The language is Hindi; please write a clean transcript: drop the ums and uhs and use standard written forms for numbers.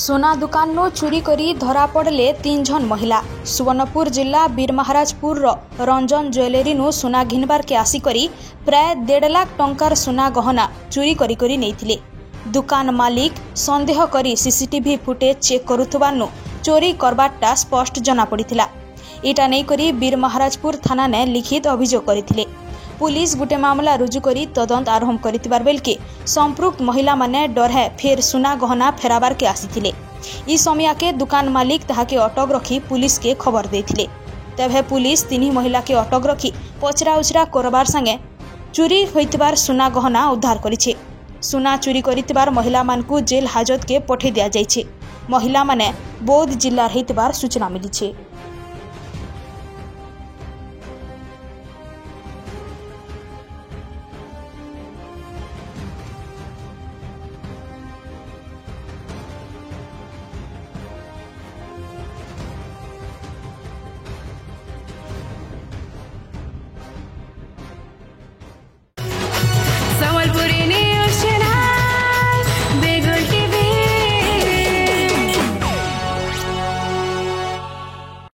सोना दुकान चोरी करी धरा पड़े 3 जन महिला। सुवर्णपुर जिला बीरमहाराजपुर रंजन ज्वेलरी सोना घिनबार के आसिकरी प्राय 1.5 लाख टंकार सोना गहना चोरी करी नहीं। दुकान मालिक संदेह करी सीसीटीवी फुटेज चेक करुथबारनु चोरी करबाटा स्पष्ट जना पड़िथिला। इटा नहीं करी बीरमहाराजपुर थाना ने लिखित अभियोग करथिले। पुलिस गुटे मामला रुजु करी तदंत आरंभ करितिबार बेलके संपृक्त महिला माने डरहे फेर सुना गहना फेराबार के आसीथिले। ई समय के दुकान मालिक ताहाके अटक रखी पुलिस के खबर देथिले। तेबे पुलिस 3 महिला के अटक रखी पचरा उचरा करबार संगे चोरी होइतिबार सुना गहना उद्धार करिछे। सुना चोरी करितिबार महिला मानकु जेल हाजत के पठे दिया जाइछे। महिला माने बौद्ध जिल्ला रहितिबार सूचना मिलिछे।